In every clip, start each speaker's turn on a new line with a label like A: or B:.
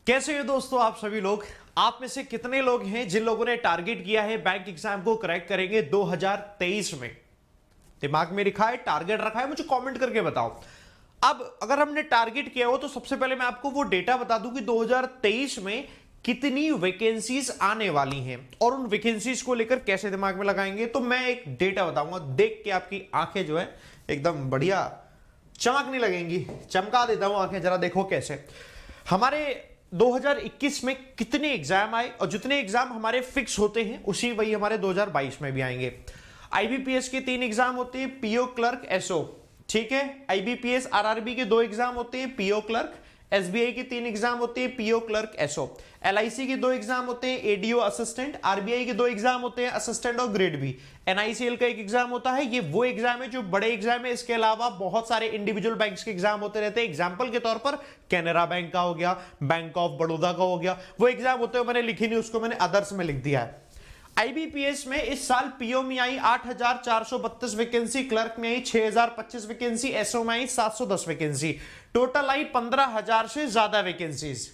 A: कैसे हो दोस्तों आप सभी लोग। आप में से कितने लोग हैं जिन लोगों ने टारगेट किया है बैंक एग्जाम को क्रैक करेंगे 2023 में? दिमाग में लिखा है, टारगेट रखा है, मुझे कमेंट करके बताओ। अब अगर हमने टारगेट किया हो तो सबसे पहले मैं आपको वो डेटा बता दूं कि 2023 में कितनी वैकेंसीज आने वाली हैं और उन वैकेंसीज को लेकर कैसे दिमाग में लगाएंगे। तो मैं एक डेटा बताऊंगा, देख के आपकी आंखें जो है एकदम बढ़िया चमकने लगेंगी। चमका देता हूं आंखें, जरा देखो कैसे हमारे 2021 में कितने एग्जाम आए और जितने एग्जाम हमारे फिक्स होते हैं उसी वही हमारे 2022 में भी आएंगे। आईबीपीएस के 3 एग्जाम होते हैं, पीओ क्लर्क एसओ, ठीक है। आईबीपीएस आरआरबी के 2 एग्जाम होते हैं, पीओ क्लर्क। एसबीआई के 3 एग्जाम होते हैं, पीओ क्लर्क एसओ। एलआईसी के 2 एग्जाम होते हैं, एडीओ असिस्टेंट। आरबीआई के 2 एग्जाम होते हैं, असिस्टेंट और ग्रेड बी। एनआईसीएल का 1 एग्जाम होता है। ये वो एग्जाम है जो बड़े एग्जाम है, इसके अलावा बहुत सारे इंडिविजुअल बैंक्स के एग्जाम होते रहते हैं। एग्जाम्पल के तौर पर कैनरा बैंक का हो गया, बैंक ऑफ बड़ौदा का हो गया, वो एग्जाम होते हुए मैंने लिखी नहीं, उसको मैंने अदर्स में लिख दिया है। आईबीपीएस में इस साल पीओ में आई 8,432 वैकेंसी, क्लर्क में आई 6,025 वैकेंसी, एसओ में आई 710 वैकेंसी, टोटल आई 15,000 से ज्यादा वैकेंसीज।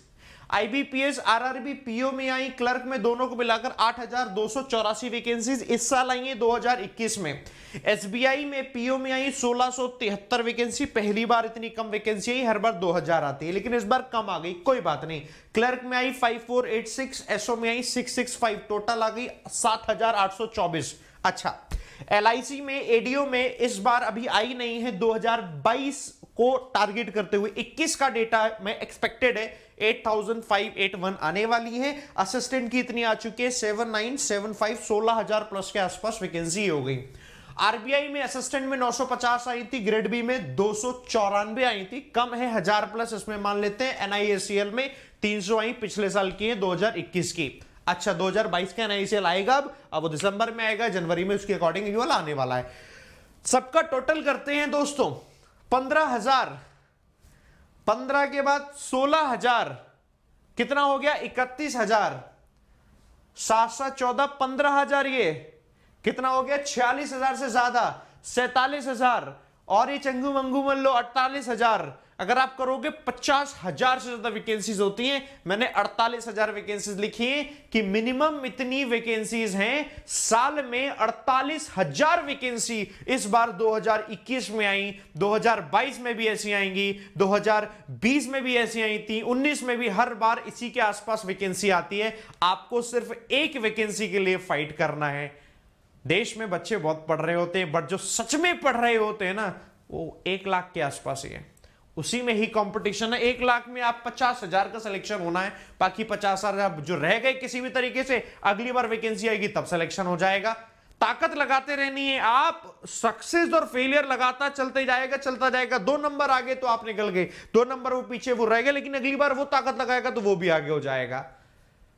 A: आईबीपीएस आरआरबी पीओ में आई, क्लर्क में दोनों को मिलाकर 8,284 वैकेंसीज इस साल आई है 2021 में। एसबीआई में पीओ में आई 1,673 वैकेंसी, पहली बार इतनी कम वैकेंसी आई, हर बार 2,000 आती है लेकिन इस बार कम आ गई, कोई बात नहीं। क्लर्क में आई 5,486, एसओ में आई 665, टोटल आ गई 7,824। अच्छा, एलआईसी में एडीओ में इस बार अभी आई नहीं है, 2022 को टारगेट करते हुए 21 का डेटा में एक्सपेक्टेड है 8,581 आने वाली है। असिस्टेंट की इतनी आ चुकी है 7,975, 16,000 प्लस के आसपास वैकेंसी हो गई। आरबीआई में असिस्टेंट में 950 आई थी, ग्रेड बी में 294 आई थी, कम है 1000 प्लस इसमें मान लेते हैं। एनआईएसीएल में 300 आई, पिछले साल की है 2021 की। अच्छा, 2022 का एनआईसीएल आएगा, अब वो दिसंबर में आएगा, जनवरी में उसके अकॉर्डिंग ये वाला आने वाला है। सबका टोटल करते हैं दोस्तों 15,000, 15 के बाद 16,000, कितना हो गया 31,000, 7 14 15,000, ये कितना हो गया 46,000 से ज्यादा, 47,000, और ये चंगू मंगू मन लो 48,000। अगर आप करोगे 50,000 से ज्यादा वैकेंसीज होती हैं। मैंने 48,000 वैकेंसीज लिखी है कि मिनिमम इतनी वैकेंसीज हैं साल में। 48,000 वैकेंसी इस बार 2021 में आई, 2022 में भी ऐसी आएंगी, 2020 में भी ऐसी आई थी, 19 में भी हर बार इसी के आसपास वैकेंसी आती है। आपको सिर्फ एक वैकेंसी के लिए फाइट करना है। देश में बच्चे बहुत पढ़ रहे होते हैं, बट जो सच में पढ़ रहे होते हैं ना, वो 1 लाख के आसपास ही है, उसी में ही कंपटीशन है। 1 लाख में आप 50,000 का सिलेक्शन होना है, बाकी 50,000 जो रह गए किसी भी तरीके से, अगली बार वैकेंसी आएगी तब सिलेक्शन हो जाएगा। ताकत लगाते रहनी है आप, सक्सेस और फेलियर लगाता चलते जाएगा, चलता जाएगा। 2 नंबर आगे तो आप निकल गए, 2 नंबर वो पीछे वो रह गए, लेकिन अगली बार वो ताकत लगाएगा तो वो भी आगे हो जाएगा।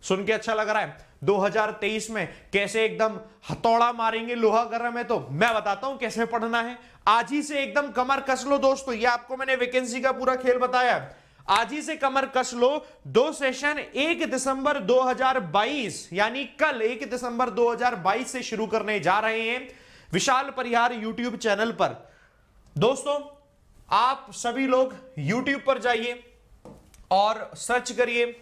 A: सुन के अच्छा लग रहा है? 2023 में कैसे एकदम हथौड़ा मारेंगे, लोहा गर्म है, तो मैं बताता हूं कैसे पढ़ना है। आज ही से एकदम कमर कस लो दोस्तों, ये आपको मैंने वैकेंसी का पूरा खेल बताया। आज ही से कमर कस लो। 2 सेशन 1 दिसंबर 2022 यानी कल 1 दिसंबर 2022 से शुरू करने जा रहे हैं विशाल परिहार यूट्यूब चैनल पर। दोस्तों, आप सभी लोग यूट्यूब पर जाइए और सर्च करिए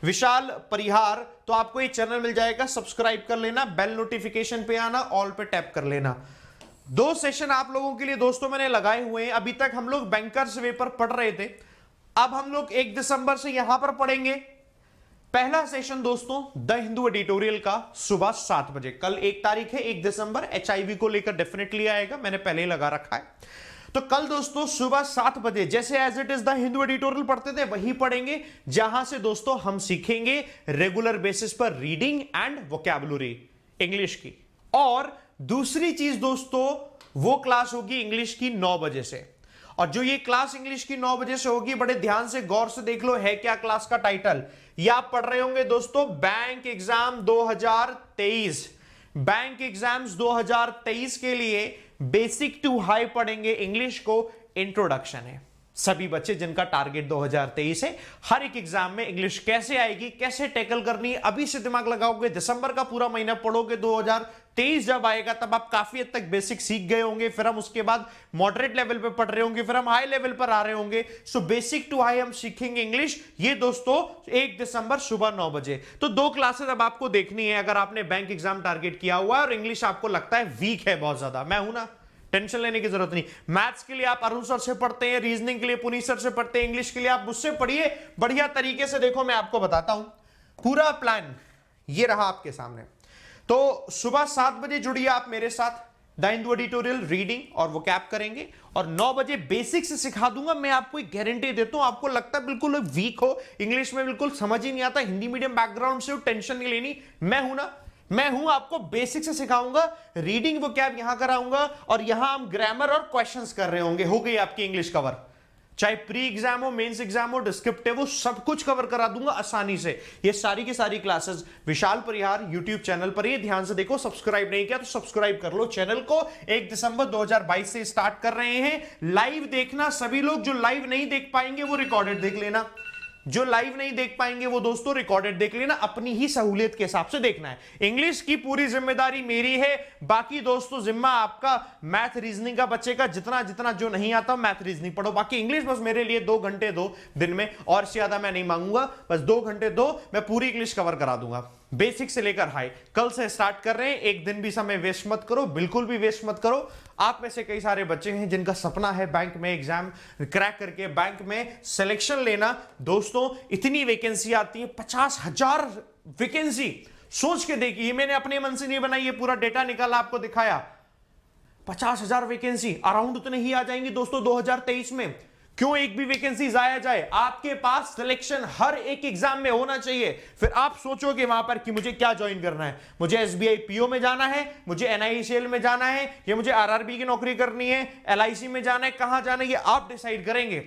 A: विशाल परिहार, तो आपको ये चैनल मिल जाएगा। सब्सक्राइब कर लेना, बेल नोटिफिकेशन पे आना, ऑल पे टैप कर लेना। 2 सेशन आप लोगों के लिए दोस्तों मैंने लगाए हुए हैं। अभी तक हम लोग बैंकर्स वे पर पढ़ रहे थे, अब हम लोग 1 दिसंबर से यहां पर पढ़ेंगे। पहला सेशन दोस्तों द हिंदू एडिटोरियल का सुबह 7 बजे, कल 1 तारीख है 1 दिसंबर, एचआईवी को लेकर डेफिनेटली आएगा, मैंने पहले ही लगा रखा है। तो कल दोस्तों सुबह 7 बजे जैसे as it is the Hindu editorial पढ़ते थे वही पढ़ेंगे, जहां से दोस्तों हम सीखेंगे रेगुलर बेसिस पर रीडिंग एंड वोकैबुलरी इंग्लिश की। और दूसरी चीज दोस्तों, वो क्लास होगी इंग्लिश की 9 बजे से। और जो ये क्लास इंग्लिश की 9 बजे से होगी, बड़े ध्यान से गौर से देख लो है क्या क्लास का टाइटल। ये आप पढ़ रहे होंगे दोस्तों बैंक एग्जाम 2023, बैंक एग्जाम्स 2023 के लिए बेसिक टू हाई पढ़ेंगे इंग्लिश को, इंट्रोडक्शन है। सभी बच्चे जिनका टारगेट 2023 है, हर एक एग्जाम में इंग्लिश कैसे आएगी, कैसे टैकल करनी है, अभी से दिमाग लगाओगे, दिसंबर का पूरा महीना पढ़ोगे, 2023 जब आएगा तब आप काफी हद तक बेसिक सीख गए होंगे, फिर हम उसके बाद मॉडरेट लेवल पे पढ़ रहे होंगे, फिर हम हाई लेवल पर आ रहे होंगे। सो बेसिक टू हाई हम सीखेंगे इंग्लिश। ये दोस्तों 1 दिसंबर सुबह 9 बजे। तो 2 क्लासेस अब आपको देखनी है अगर आपने बैंक एग्जाम टारगेट किया हुआ है और इंग्लिश आपको लगता है वीक है बहुत ज्यादा। मैं हूं ना, टेंशन लेने की जरूरत नहीं। मैथ्स के लिए आप अरुण सर से पढ़ते हैं, रीजनिंग के लिए पुनीत सर से पढ़ते हैं, इंग्लिश के लिए आप मुझसे पढ़िए बढ़िया तरीके से। देखो मैं आपको बताता हूं पूरा प्लान, ये रहा आपके सामने। तो सुबह 7 बजे जुड़िए आप मेरे साथ, द हिंदू एडिटोरियल रीडिंग और वो कैप करेंगे, और 9 बजे बेसिक से सिखा दूंगा। मैं आपको एक गारंटी देता हूं, आपको लगता है बिल्कुल वीक हो इंग्लिश में, बिल्कुल समझ ही नहीं आता, हिंदी मीडियम बैकग्राउंड से हो, टेंशन नहीं लेनी। मैं हूं ना, मैं हूं, आपको बेसिक से सिखाऊंगा, रीडिंग वो कैब यहां कराऊंगा, और यहां हम ग्रामर और क्वेश्चंस कर रहे होंगे। हो गई आपकी इंग्लिश कवर, चाहे प्री एग्जाम हो, मेंस एग्जाम हो, डिस्क्रिप्टिव हो, सब कुछ कवर करा दूंगा आसानी से। ये सारी की सारी क्लासेस विशाल परिहार यूट्यूब चैनल पर। ये ध्यान से देखो, सब्सक्राइब नहीं किया तो सब्सक्राइब कर लो चैनल को। 1 दिसंबर 2022 से स्टार्ट कर रहे हैं। लाइव देखना सभी लोग, जो लाइव नहीं देख पाएंगे वो रिकॉर्डेड देख लेना, जो लाइव नहीं देख पाएंगे वो दोस्तों रिकॉर्डेड देख लेना, अपनी ही सहूलियत के हिसाब से देखना है। इंग्लिश की पूरी जिम्मेदारी मेरी है, बाकी दोस्तों जिम्मा आपका। मैथ रीजनिंग का बच्चे का जितना जितना जो नहीं आता मैथ रीजनिंग पढ़ो, बाकी इंग्लिश बस मेरे लिए 2 घंटे दो दिन में, और ज्यादा मैं नहीं मांगूंगा, बस 2 घंटे दो, मैं पूरी इंग्लिश कवर करा दूंगा बेसिक से लेकर हाई। कल से स्टार्ट कर रहे हैं, एक दिन भी समय वेस्ट मत करो, बिल्कुल भी वेस्ट मत करो। आप में से कई सारे बच्चे हैं जिनका सपना है बैंक में एग्जाम क्रैक करके बैंक में सिलेक्शन लेना। दोस्तों इतनी वैकेंसी आती है, 50,000 वैकेंसी। सोच के देखिए, मैंने अपने मन से नहीं बनाई, ये पूरा डेटा निकाला आपको दिखाया। 50,000 वैकेंसी अराउंड उतने ही आ जाएंगी दोस्तों 2023 में। क्यों एक भी वैकेंसी जाया जाए? आपके पास सिलेक्शन हर एक एग्जाम में होना चाहिए। फिर आप सोचोगे वहां पर कि मुझे क्या ज्वाइन करना है, मुझे एसबीआई पीओ में जाना है, मुझे एनआईसीएल में जाना है, या मुझे आरआरबी की नौकरी करनी है, एलआईसी में जाना है, कहां जाना है, ये आप डिसाइड करेंगे।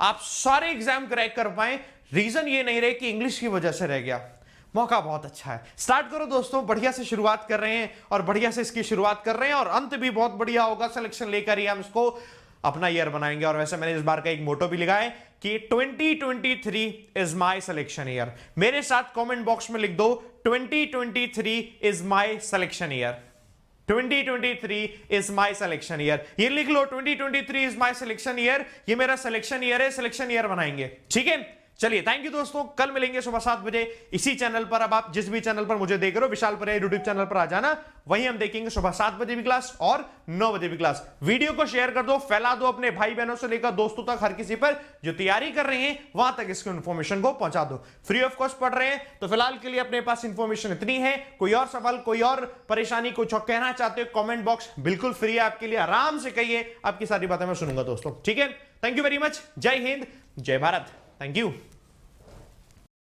A: आप सारे एग्जाम क्रैक कर पाए, रीजन ये नहीं रहे कि इंग्लिश की वजह से रह गया। मौका बहुत अच्छा है, स्टार्ट करो दोस्तों। बढ़िया से शुरुआत कर रहे हैं और बढ़िया से इसकी शुरुआत कर रहे हैं, और अंत भी बहुत बढ़िया होगा। सिलेक्शन लेकर ही हम इसको अपना ईयर बनाएंगे। और वैसे मैंने इस बार का एक मोटो भी लिखा है कि 2023 इज माय सिलेक्शन ईयर। मेरे साथ कमेंट बॉक्स में लिख दो 2023 is my selection year. 2023 is my selection year, ये लिख लो, 2023 इज माय सिलेक्शन ईयर। ये मेरा सिलेक्शन ईयर है, सिलेक्शन ईयर बनाएंगे, ठीक है। चलिए थैंक यू दोस्तों, कल मिलेंगे सुबह 7 बजे इसी चैनल पर। अब आप जिस भी चैनल पर मुझे देख रहे हो, विशाल परिहार यूट्यूब चैनल पर आ जाना, वहीं हम देखेंगे सुबह 7 बजे भी क्लास और 9 बजे भी क्लास। वीडियो को शेयर कर दो, फैला दो अपने भाई बहनों से लेकर दोस्तों तक, हर किसी पर जो तैयारी कर रहे हैं वहां तक इसको इन्फॉर्मेशन को पहुंचा दो। फ्री ऑफ कॉस्ट पढ़ रहे हैं तो फिलहाल के लिए अपने पास इंफॉर्मेशन इतनी है। कोई और सवाल, कोई और परेशानी, कुछ कहना चाहते हो, कमेंट बॉक्स बिल्कुल फ्री है आपके लिए, आराम से कहिए, आपकी सारी बातें मैं सुनूंगा दोस्तों, ठीक है। थैंक यू वेरी मच, जय हिंद, जय भारत, थैंक यू।